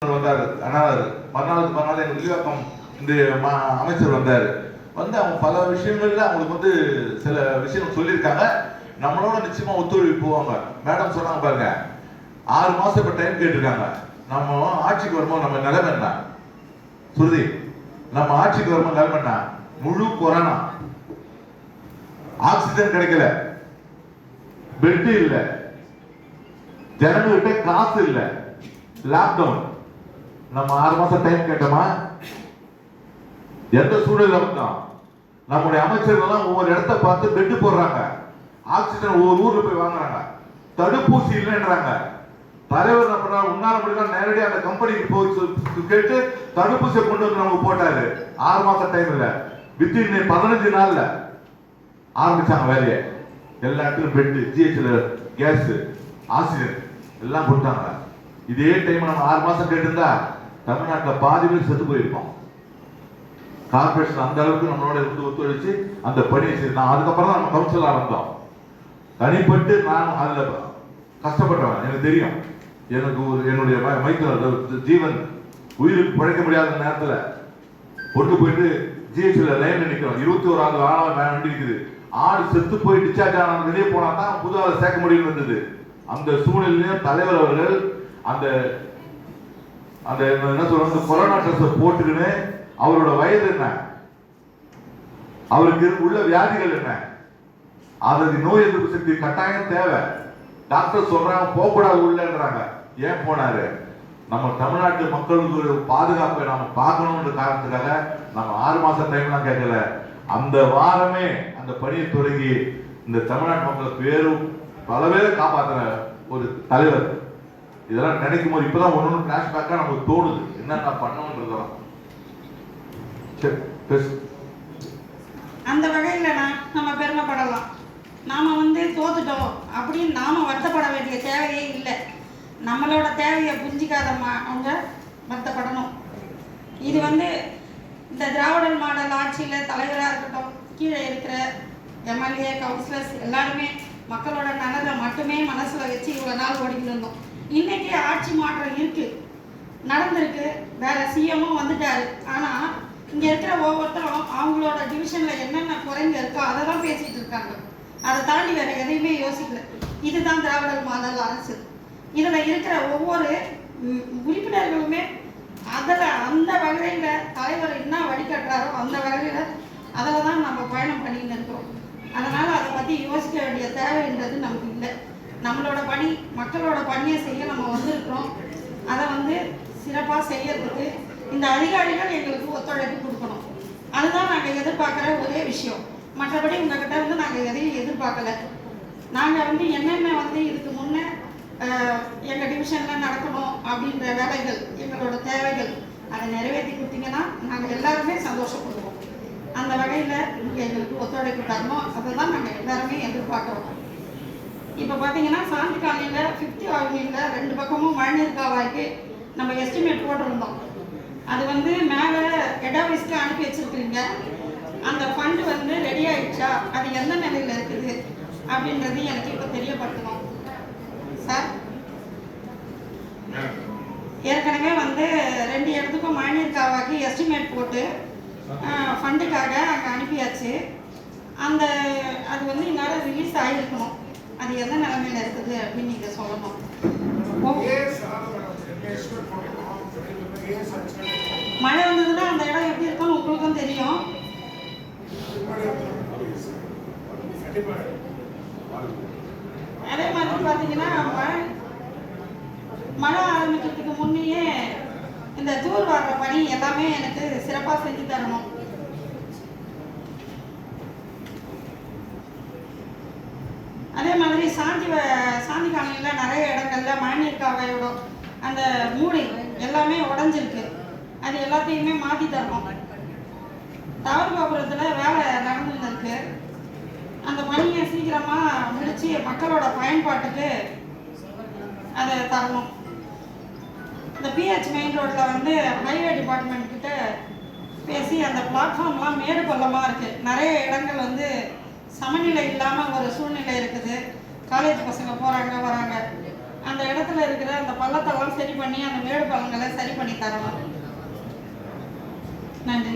வந்தாரு அண்ணாரு மறுநாள் எங்க விரிவாக்கம் இந்த அமைச்சர் வந்தாரு. வந்து அவங்க பல விஷயங்கள்ல அவங்களுக்கு வந்து சில விஷயங்கள் சொல்லியிருக்காங்க. நம்மளோட நிச்சயமா ஒத்துழைப்பு போவாங்க. மேடம் சொன்னாங்க பாருங்க, 6 மாசம் இப்ப டைம் கேட்டிருக்காங்க. நம்ம ஆட்சிக்கு வரும்போது நம்ம நிலைமை என்ன சுருதி, நம்ம ஆட்சிக்கு வரும்போது நிலைமை என்ன? முழு கொரோனா, ஆக்சிஜன் கிடைக்கல, பெட் இல்ல, ஜனங்கள்கிட்ட காசு இல்ல, லாக்டவுன். நம்ம 6 மாசம் டைம் கேட்டோமா? எந்த சூழல்ல வந்தோம்? நம்முடைய அமைச்சர்கள் ஒவ்வொரு இடத்த பார்த்து பெட்டு போடுறாங்க, ஆக்சிஜன் ஒவ்வொரு ஊர்ல போய் வாங்குறாங்க, தடுப்பூசி இல்லைன்றாங்க. தலைவர் என்ன பண்றாரு? உன்னால முடியல நேரடியாக அந்த கம்பெனிக்கு போய் கேட்டு தடுப்பூசியை கொண்டு வந்து நமக்கு போட்டாரு. 6 மாசம் டைம் இல்ல, வித்தின் 15 நாள்ல ஆரம்பிச்சாங்க வேலையை. எல்லா இடத்துலயும் பெட்டு, ஜிஹெச்ல கேஸ், ஆக்சிஜன் எல்லாம் கொடுத்தாங்க. இதே டைம் நம்ம 6 மாசம் கேட்டிருந்தா தமிழ்நாட்டில் பாதி பேர் செத்து போயிருப்போம். கார்பரேஷன் அந்த அளவுக்கு நம்மளோட இருந்து ஒத்துழைச்சு அந்த பணியை செய்யணும். அதுக்கப்புறம் தான் நம்ம கவுன்சிலா வந்தோம். தனிப்பட்டு நான் அதுல கஷ்டப்பட்டவன், எனக்கு தெரியும். எனக்கு என்னுடைய மைத்திர ஜீவன் உயிருக்கு பிழைக்க முடியாத நேரத்துல கொண்டு போயிட்டு ஜிஹெச்ல லைன்ல நிக்கிறோம். 21வது ஆளாக வண்டி இருக்குது. ஆடு செத்து போய் டிஸ்சார்ஜ் ஆன வெளியே போனா தான் புது ஆளை சேர்க்க முடியும் இருந்தது. அந்த சூழ்நிலையிலும் தலைவர் அவர்கள் அந்த அந்த என்ன சொல்றது, கொரோனா டெஸ்ட் போட்டுக்கின்னு அவரோட வயது என்ன, அவருக்கு உள்ள வியாதிகள் என்ன, அதற்கு நோய் எதிர்ப்பு சக்தி கட்டாயம் தேவை. டாக்டர் சொல்றாங்க போகக்கூடாது உள்ளன்றாங்க. ஏன் போனாரு? நம்ம தமிழ்நாட்டு மக்களுக்கு பாதுகாப்பை நாம பார்க்கணும்ன்ற காரணத்துக்காக நம்ம 6 மாசம் டைம்லாம் கேட்கல. அந்த வாரமே அந்த பணியை தொடங்கி இந்த தமிழ்நாட்டு மக்களுக்கு வேறும் பல பேரை காப்பாற்றுற ஒரு தலைவர். இதெல்லாம் நினைக்கும் போது இப்பதான் ஒண்ணு பிளாஷ்பேக்கா நமக்கு தோணுது, என்னென்ன பண்ணணும்ன்றதெல்லாம். அந்த வகையில் நம்ம பெருமைப்படலாம். நாம தோத்துட்டோம் அப்படின்னு நாம வருத்தப்பட வேண்டிய தேவையே இல்லை. நம்மளோட தேவையை புரிஞ்சிக்காதம்மா அவங்க வருத்தப்படணும். இது இந்த திராவிடர் மாடல் ஆட்சியில் தலைவராக இருக்கட்டும், கீழே இருக்கிற எம்எல்ஏ, கவுன்சிலர்ஸ் எல்லாருமே மக்களோட நலனை மட்டுமே மனசில் வச்சு இவ்வளோ நாள் ஓடிக்கிட்டு இருந்தோம். இன்னைக்கு ஆட்சி மாற்றம் இருக்கு, நடந்திருக்கு, வேற சிஎம்மும் வந்துட்டாரு. ஆனால் இங்கே இருக்கிற ஒவ்வொருத்தரும் அவங்களோட டிவிஷனில் என்னென்ன குறைங்க இருக்கோ அதை தான் பேசிகிட்டு இருக்காங்க. அதை தாண்டி வேற எதையுமே யோசிக்கல. இதுதான் திராவிடர் மாடல் அரசு. இதில் இருக்கிற ஒவ்வொரு உறுப்பினர்களுமே அந்த வகையில் தலைவர் என்ன வழிகாட்டுறாரோ அந்த வகையில் அதில் தான் நம்ம பயணம் பண்ணின்னு இருக்கிறோம். அதனால் அதை பற்றி யோசிக்க வேண்டிய தேவைன்றது நமக்கு இல்லை. நம்மளோட பணி, மக்களோட பணியை செய்ய நம்ம வந்திருக்கிறோம். அதை சிறப்பாக செய்யறதுக்கு இந்த அதிகாரிகள் எங்களுக்கு ஒத்துழைப்பு கொடுக்கணும். அதுதான் நாங்கள் எதிர்பார்க்குற ஒரே விஷயம். மற்றபடி உங்ககிட்ட நாங்கள் எதையும் எதிர்பார்க்கல. நாங்கள் என்னென்ன இதுக்கு முன்னே எங்கள் டிவிஷனில் நடக்கணும் அப்படின்ற வேலைகள், எங்களோட தேவைகள், அதை நிறைவேற்றி கொடுத்தீங்கன்னா நாங்கள் எல்லாருமே சந்தோஷப்படுவோம். அந்த வகையில் நீங்கள் எங்களுக்கு ஒத்துழைப்பு தரணும். அதை தான் நாங்கள் எல்லாருமே எதிர்பார்க்குறோம். இப்போ பார்த்தீங்கன்னா சாந்தி காலனியில் 5th அவென்யூவில் 2 பக்கமும் மழைநீர் காவாய்க்கு நம்ம எஸ்டிமேட் போட்டிருந்தோம். அது மேலே ஹெட் ஆஃபீஸ்க்கு அனுப்பி வச்சிருக்கிறீங்க. அந்த ஃபண்டு ரெடி ஆயிடுச்சா, அது எந்த நிலையில் இருக்குது அப்படின்றது எனக்கு இப்போ தெரியப்படுத்தணும் சார். ஏற்கனவே 2 இடத்துக்கும் மழைநீர் காவாக்கி எஸ்டிமேட் போட்டு ஃபண்டுக்காக அங்கே அனுப்பியாச்சு. அது என்னால் ரிலீஸ் ஆகிருக்கணும். அது எந்த நிலைமையில் இருக்குது அப்படின்னு நீங்கள் சொல்லணும். மழை வந்ததுன்னா அந்த இடம் எப்படி இருக்கும்னு உங்களுக்கும் தெரியும். அதே மாதிரி பார்த்தீங்கன்னா மழை ஆரம்பிக்கிறதுக்கு முன்னையே இந்த தூர் வர்ற பணி எல்லாமே எனக்கு சிறப்பாக செஞ்சு தரணும். அதே மாதிரி சாந்தி காலனியில் நிறைய இடங்கள்ல மழைநீர் காவையோட அந்த மூடி எல்லாமே உடஞ்சிருக்கு. அது எல்லாத்தையுமே மாற்றி தரணும். தவறு கோபுரத்தில் வேலை நடந்துன்னு இருக்கு. அந்த பணியை சீக்கிரமாக முடித்து மக்களோட பயன்பாட்டுக்கு அதை தரணும். இந்த பிஹெச் மெயின் ரோட்டில் ஹைவே டிபார்ட்மெண்ட் கிட்ட பேசி அந்த பிளாட்ஃபார்ம்லாம் மேடு பள்ளமாக இருக்குது. நிறைய இடங்கள் சமநிலை இல்லாமல் ஒரு சூழ்நிலை இருக்குது. காலேஜ் பசங்க போகிறாங்க வராங்க. அந்த இடத்துல இருக்கிற அந்த பள்ளத்தெல்லாம் சரி பண்ணி அந்த மேடு பள்ளங்களை சரி பண்ணி தரணும். நன்றி.